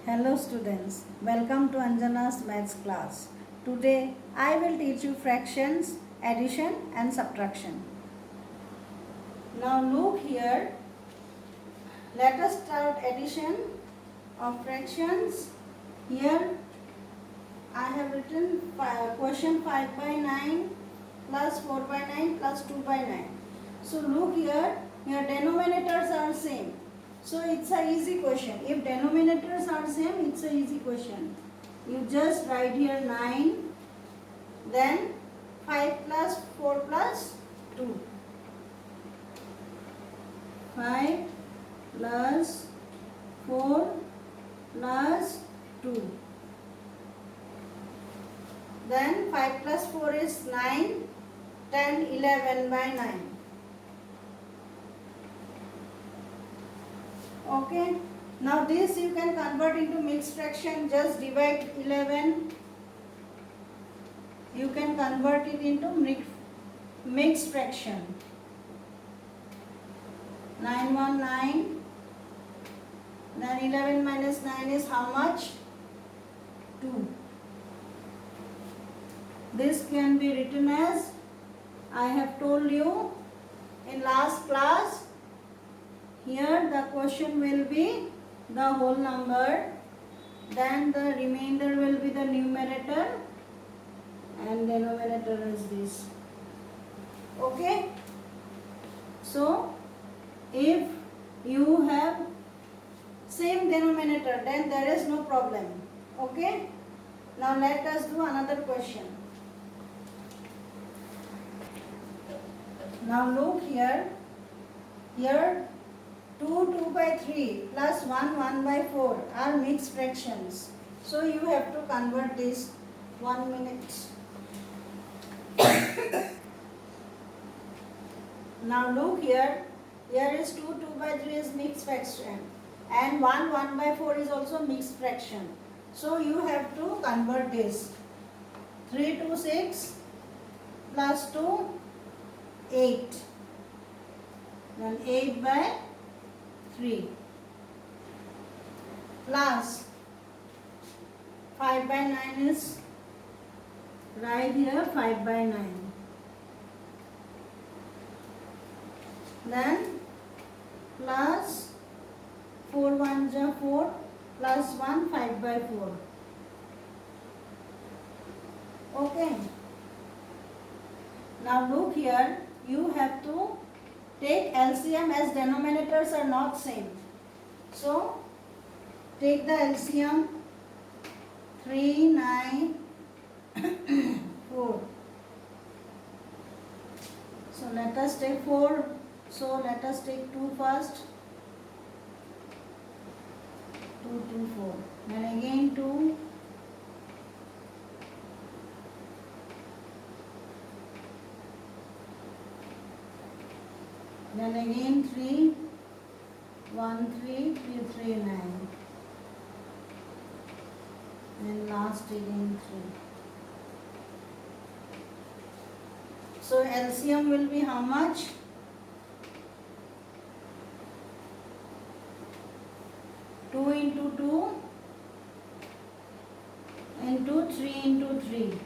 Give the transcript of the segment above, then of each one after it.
Hello students, welcome to Anjana's maths class. Today I will teach you fractions, addition and subtraction. Now look here, let us start addition of fractions. Here I have written question 5 by 9 plus 4 by 9 plus 2 by 9. So look here, your denominators are same. So it's a easy question. If denominators are same, it's a easy question. You just write here 9, then 5 plus 4 plus 2. 5 plus 4 plus 2. Then 5 plus 4 is 9, 10, 11 by 9. Okay, now this you can convert into mixed fraction. Just divide 11. You can convert it into mixed fraction. 9 1 9. Then 11 minus 9 is how much? 2. This can be written as, I have told you in last class. Here the question will be the whole number, then the remainder will be the numerator and denominator is this. Okay? So, if you have same denominator, then there is no problem. Okay? Now let us do another question. Now look here. Here 2 2 by 3 plus 1 1 by 4 are mixed fractions. So you have to convert this. 1 minute. Now look here. Here is 2 2 by 3 is mixed fraction and 1 1 by 4 is also mixed fraction. So you have to convert this. 3 2 6 plus 2 8. Then 8 by 3 plus 5 by 9 is right here 5 by 9. Then plus 4 1 is 4 plus 1 5 by 4. Okay. Now look here, you have to take LCM as denominators are not same. So, take the LCM 3, 9, 4. So, let us take 4. So, let us take 2 first. 2, 2, 4. Then again 2. Then again 3, 1, 3, 3, 3, 9. And last again 3. So LCM will be how much? 2 into 2 into 3 into 3.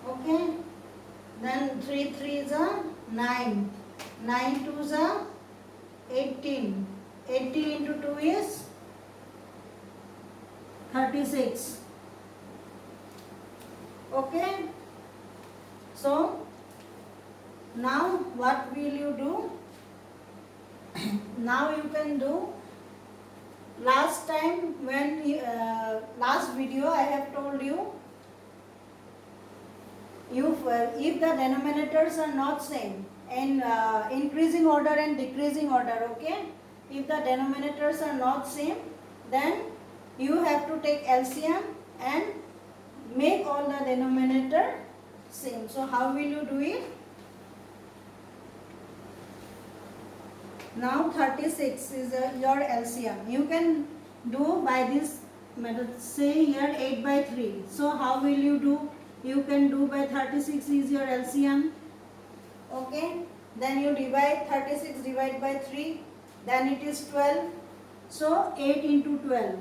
Okay. Then 3 3 is a 9. 9 2 is a 18. 18 into 2 is 36. Okay. So now what will you do? Now you can do. Last time when last video I have told you, if the denominators are not same in increasing order and decreasing order, okay, if the denominators are not same, then you have to take LCM and make all the denominator same. So how will you do it? Now 36 is your LCM. You can do by this method. Say here 8 by 3. So how will you do? You can do by 36 is your LCM. Okay. Then you divide 36 divide by 3. Then it is 12. So 8 into 12.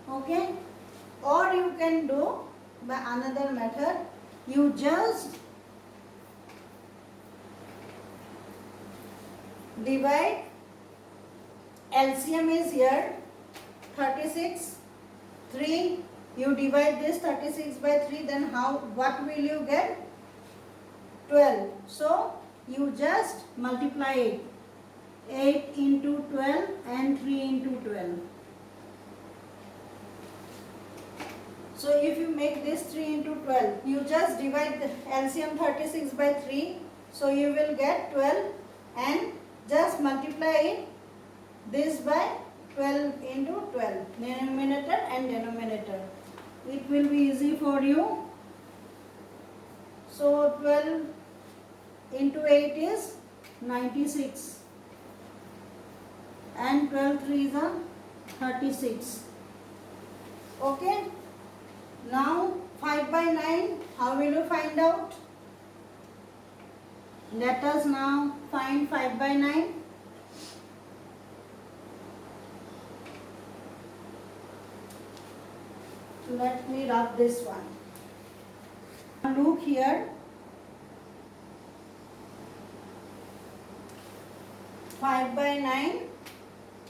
Okay. Or you can do by another method. You just divide. LCM is here 36, 3. You divide this 36 by 3, then what will you get? 12. So you just multiply it. 8 into 12 and 3 into 12. So if you make this 3 into 12, you just divide the LCM 36 by 3. So you will get 12 and just multiply it this by 12 into 12, numerator and denominator. It will be easy for you. So 12 into 8 is 96 and 12 3 is 36. Okay. Now 5 by 9, how will you find out? Let us now find 5 by 9. Let me rub this one. Now look here. 5 by 9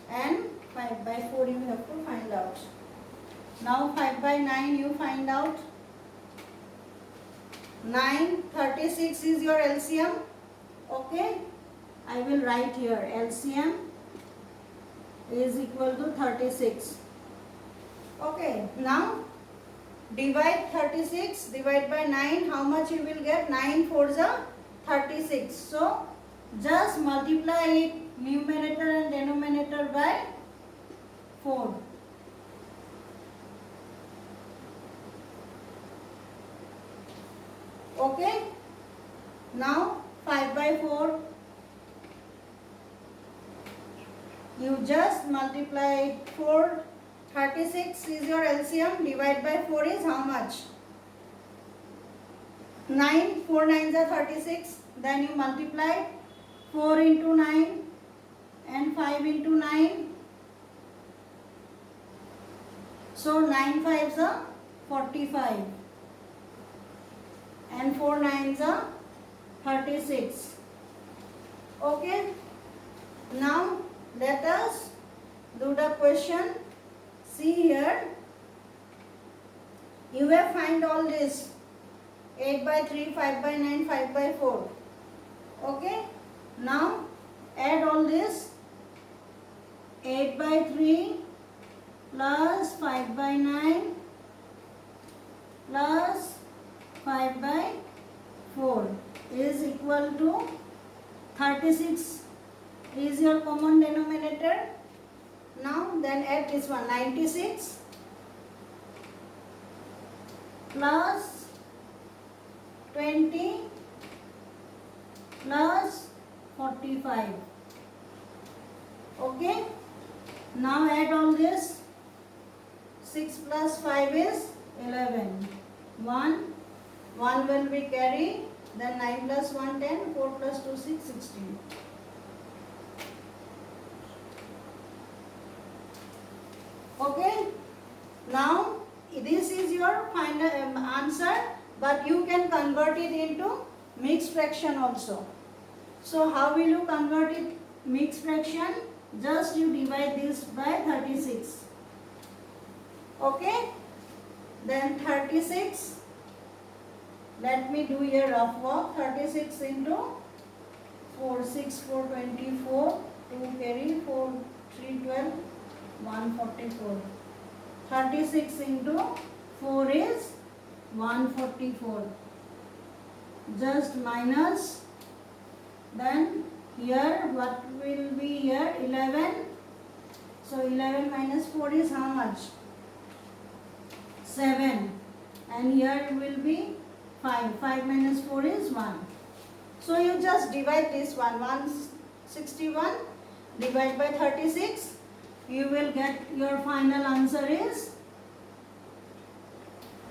and 5 by 4 you have to find out. Now 5 by 9 you find out. 9, 36 is your LCM. Okay. I will write here LCM is equal to 36. Okay. Now divide 36, divide by 9, how much you will get? 9 4s are 36. So just multiply it, numerator and denominator, by 4. Okay. Now 5 by 4, you just multiply 4. 36 is your LCM. Divide by 4 is how much? 9. 4 9s are 36. Then you multiply 4 into 9 and 5 into 9. So 9 5s are 45 and 4 9s are 36. Okay. Now let us do the question. See here, you will find all this 8 by 3, 5 by 9, 5 by 4. Okay. Now add all this. 8 by 3 plus 5 by 9 plus 5 by 4 is equal to 36 is your common denominator. Now then add this one, 96 plus 20 plus 45. Okay. Now add all this. 6 plus 5 is 11. 1 will be carried. Then 9 plus 1 10, 4 plus 2 6, 16. Okay. Now this is your final answer, but you can convert it into mixed fraction also. So how will you convert it mixed fraction? Just you divide this by 36. Okay. Then 36. Let me do a rough work. 36 into 4 6 4 24. 2 carry 4 3 12. 144. 36 into 4 is 144. Just minus. Then here what will be here? 11. So 11 minus 4 is how much? 7. And here it will be 5. 5 minus 4 is 1. So you just divide this one. 161 divide by 36. You will get your final answer is,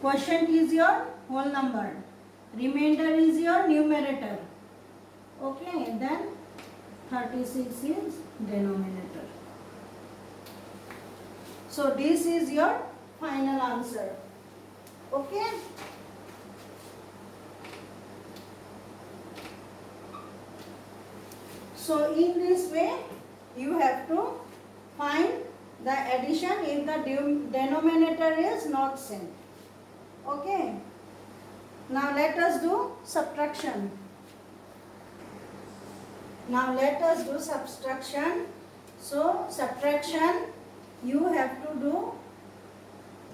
quotient is your whole number, remainder is your numerator. Okay, then 36 is denominator. So this is your final answer. Okay. So in this way you have to find the addition if the denominator is not same. Okay. Now let us do subtraction. Now let us do subtraction. So subtraction you have to do,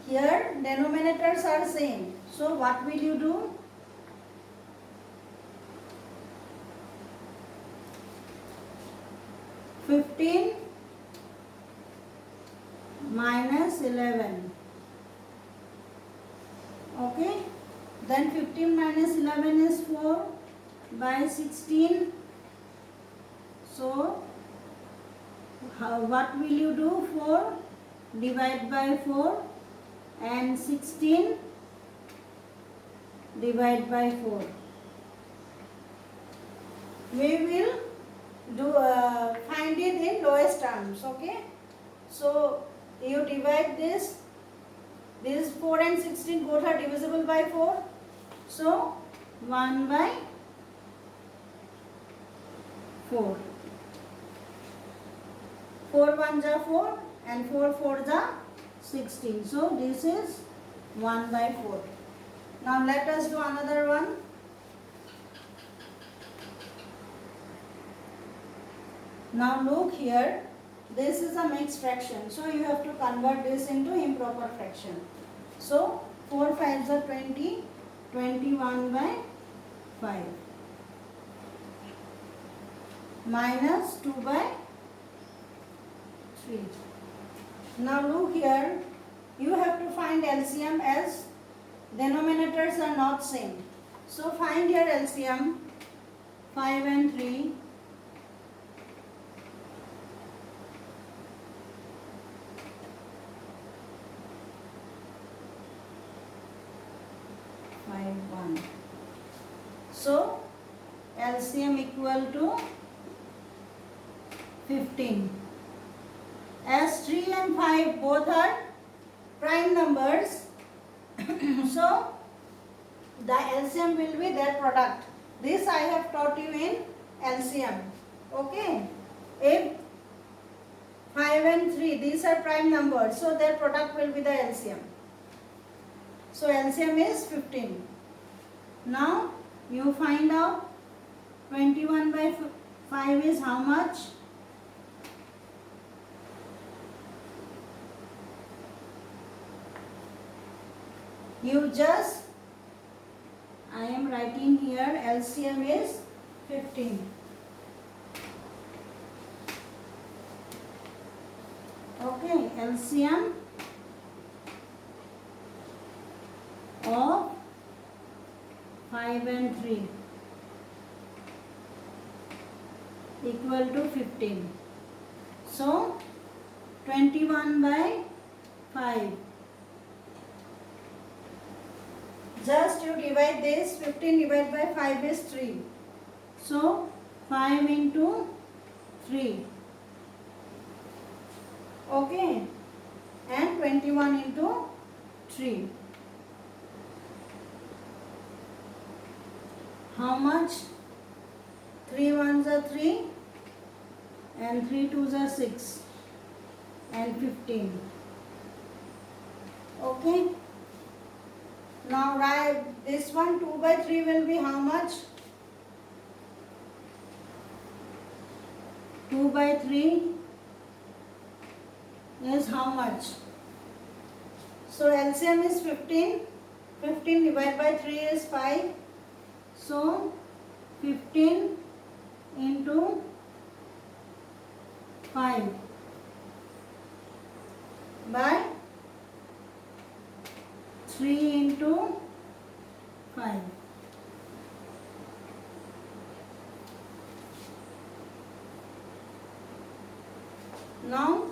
here denominators are same. So what will you do? (15 minus 11). Okay. Then 15 minus 11 is 4 by 16. So what will you do? 4 divide by 4 and 16 divide by 4. We will do find it in lowest terms. Okay. So you divide this. This 4 and 16 both are divisible by 4. So 1 by 4. 4 1 ja 4 and 4 4 ja 16. So this is 1 by 4. Now let us do another one. Now look here. This is a mixed fraction. So you have to convert this into improper fraction. So 4 5s are 20. 21 by 5 minus 2 by 3. Now look here, you have to find LCM as denominators are not same. So find your LCM. 5 and 3. 1. So LCM equal to 15. As 3 and 5 both are prime numbers, so the LCM will be their product. This I have taught you in LCM. Okay. If 5 and 3, these are prime numbers, so their product will be the LCM. So LCM is 15. Now you find out 21 by 5 is how much? You just, I am writing here, LCM is 15. Okay, LCM of 5 and 3 equal to 15. So 21 by 5. Just you divide this, 15 divided by 5 is 3. So 5 into 3. Okay. And 21 into 3. How much? 3 ones are 3 and 3 twos are 6 and 15. Okay. Now write this one, 2 by 3 will be how much? 2 by 3 is how much? So LCM is 15. 15 divided by 3 is 5. So 15 into 5 by 3 into 5. Now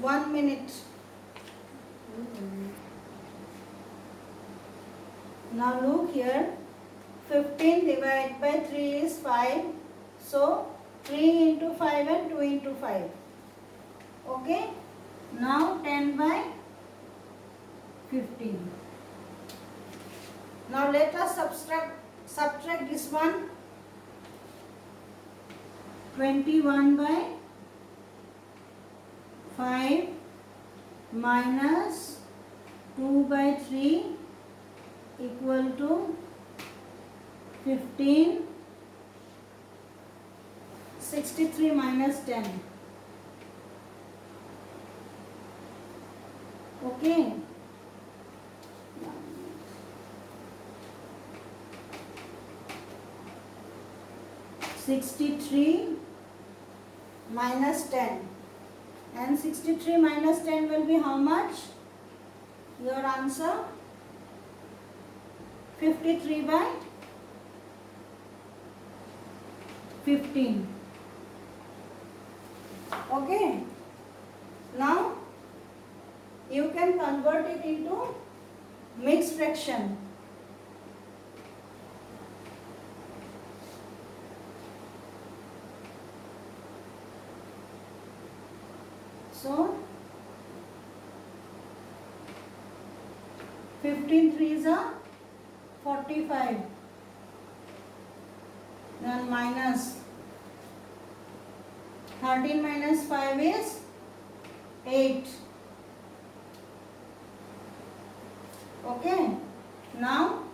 1 minute. Now look here, 15 divided by 3 is 5. So 3 into 5 and 2 into 5. Okay. Now 10 by 15. Now let us subtract this one. 21 by 5 minus 2 by 3 equal to 15. 63 minus 10. Okay. 63 minus 10, and 63 minus 10 will be how much? Your answer 53 by 15. Okay. Now you can convert it into mixed fraction. So 15 threes are 45. Then minus 13 minus 5 is 8. Okay. Now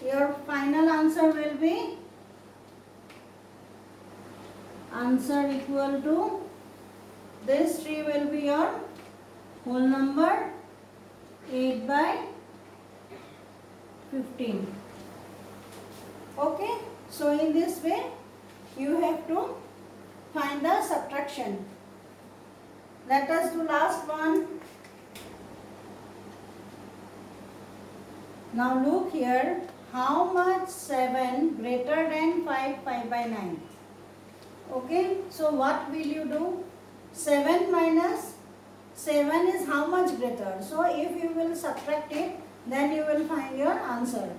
your final answer will be answer equal to this 3 will be your whole number 8 by 15. Okay. So in this way you have to find the subtraction. Let us do last one. Now look here, how much 7 greater than 5 by 9? Okay, so what will you do? 7 minus 7 is how much greater? So if you will subtract it, then you will find your answer.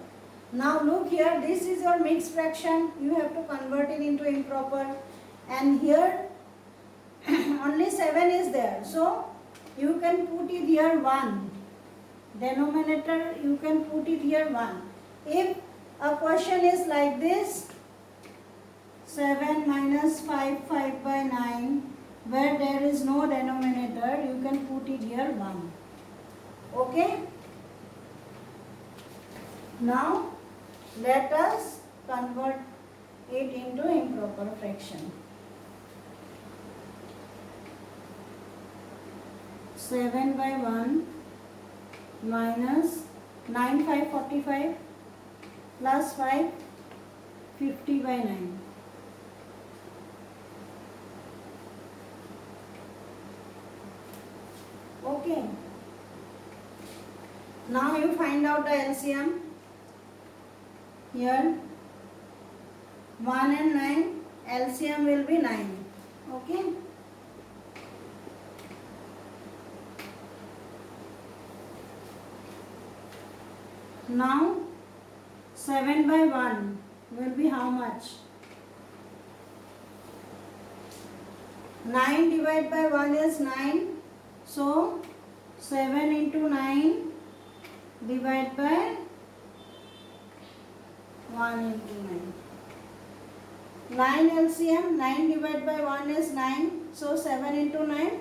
Now look here, this is your mixed fraction. You have to convert it into improper. And here only 7 is there. So you can put it here 1. Denominator you can put it here 1. If a question is like this, 7 minus 5 by 9, where there is no denominator, you can put it here 1. Okay. Now let us convert it into improper fraction. 7 by 1 minus 9 5 45 plus 5 50 by 9. Okay. Now you find out the LCM. Here 1 and 9, LCM will be 9. Okay. Now 7 by 1 will be how much? 9 divided by 1 is 9. So 7 into 9 divided by 1 into 9. 9 LCM, 9 divided by 1 is 9. So 7 into 9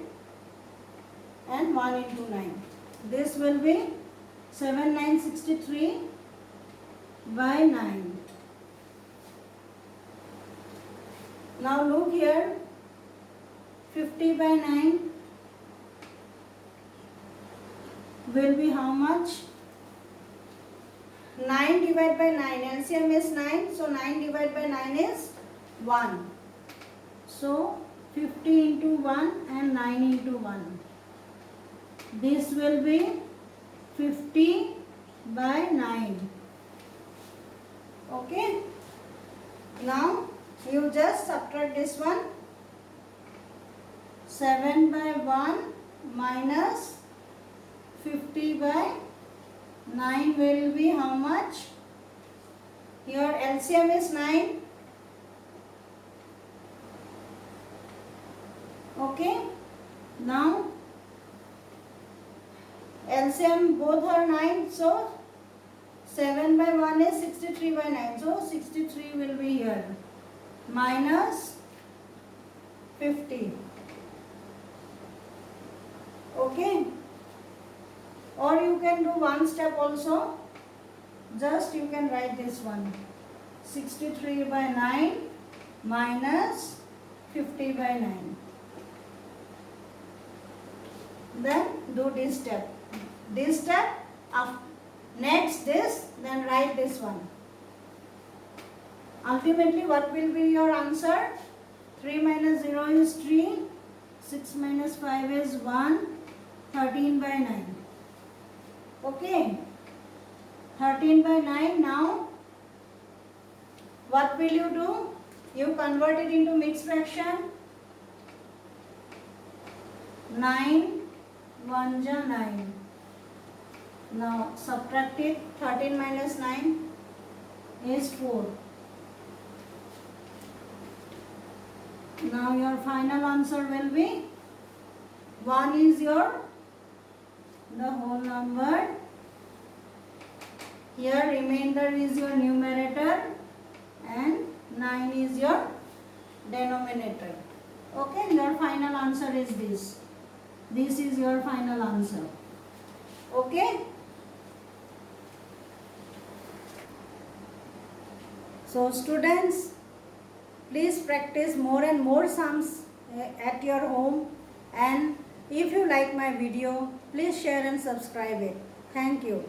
and 1 into 9. This will be 7 9 63 by 9. Now look here, 50 by 9 will be how much? 9 divided by 9, LCM is 9, so 9 divided by 9 is 1. So 50 into 1 and 9 into 1. This will be 50 by 9. Okay. Now you just subtract this one. 7 by 1 minus 50 by 9 will be how much? Your LCM is 9. Okay. Now LCM both are 9, so 7 by 1 is 63 by 9. So 63 will be here. Minus 50. Okay. Or you can do one step also. Just you can write this one. 63 by 9 minus 50 by 9. Then do this step. This step, next this, then write this one. Ultimately, what will be your answer? 3 minus 0 is 3, 6 minus 5 is 1, 13 by 9. Okay, 13 by 9. Now, what will you do? You convert it into mixed fraction. 9 1 ja 9. Now subtract it. 13 minus 9 is 4. Now your final answer will be 1 is the whole number. Here remainder is your numerator and 9 is your denominator. Okay, your final answer is this. This is your final answer. Okay. So students, please practice more and more sums at your home, and if you like my video, please share and subscribe it. Thank you.